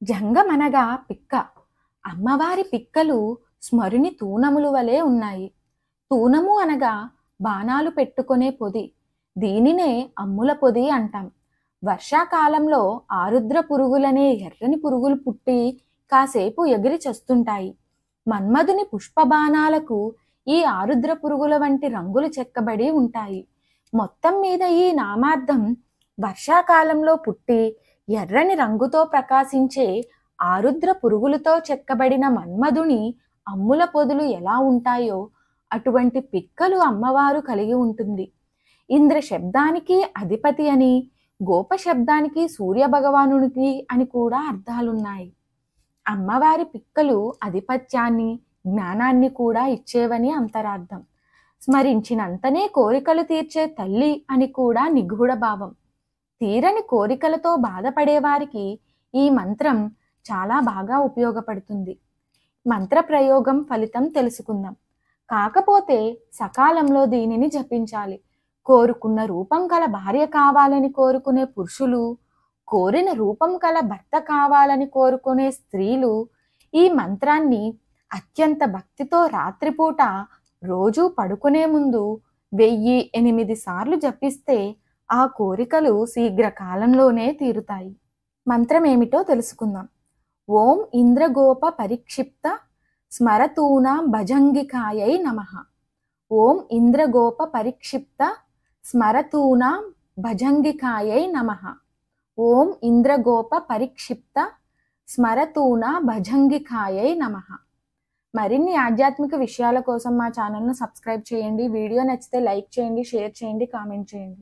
జంగమనగా పిక్క. అమ్మవారి పిక్కలు స్మరుని తూనములు వలె ఉన్నాయి. తూనము అనగా బాణాలు పెట్టుకునే పొది. దీనినే అమ్ముల పొది అంటాం. వర్షాకాలంలో ఆరుద్ర పురుగులనే ఎర్రని పురుగులు పుట్టి కాసేపు ఎగిరి చస్తుంటాయి. మన్మధుని పుష్పబాణాలకు ఈ ఆరుద్ర పురుగుల వంటి రంగులు చెక్కబడి ఉంటాయి. మొత్తం మీద ఈ నామార్థం వర్షాకాలంలో పుట్టి ఎర్రని రంగుతో ప్రకాశించే ఆరుద్ర పురుగులతో చెక్కబడిన మన్మధుని అమ్ముల పొదులు ఎలా ఉంటాయో అటువంటి పిక్కలు అమ్మవారు కలిగి ఉంటుంది. ఇంద్ర శబ్దానికి అధిపతి అని, గోప శబ్దానికి సూర్య భగవానునికి అని కూడా అర్థాలున్నాయి. అమ్మవారి పిక్కలు అధిపత్యాన్ని, జ్ఞానాన్ని కూడా ఇచ్చేవని అంతరార్థం. స్మరించినంతనే కోరికలు తీర్చే తల్లి అని కూడా నిగూఢ భావం. తీరని కోరికలతో బాధపడేవారికి ఈ మంత్రం చాలా బాగా ఉపయోగపడుతుంది. మంత్ర ప్రయోగం ఫలితం తెలుసుకుందాం. కాకపోతే సకాలంలో దీనిని జపించాలి. కోరుకున్న రూపం కల భార్య కావాలని కోరుకునే పురుషులు, కోరిన రూపం కల భర్త కావాలని కోరుకునే స్త్రీలు ఈ మంత్రాన్ని అత్యంత భక్తితో రాత్రిపూట రోజు పడుకునే ముందు 1008 సార్లు జపిస్తే ఆ కోరికలు శీఘ్రకాలంలోనే తీరుతాయి. మంత్రం ఏమిటో తెలుసుకుందాం. ఓం ఇంద్రగోప పరిక్షిప్త స్మరతూనాం భజంగికాయై నమః. ఓం ఇంద్రగోప పరిక్షిప్త స్మరతూనాం భజంగికాయై నమః. ఓం ఇంద్రగోప పరిక్షిప్త స్మరతూనా భజంగికాయై నమః. మరిన్ని ఆధ్యాత్మిక విషయాల కోసం మా ఛానల్ను సబ్స్క్రైబ్ చేయండి. వీడియో నచ్చితే లైక్ చేయండి, షేర్ చేయండి, కామెంట్ చేయండి.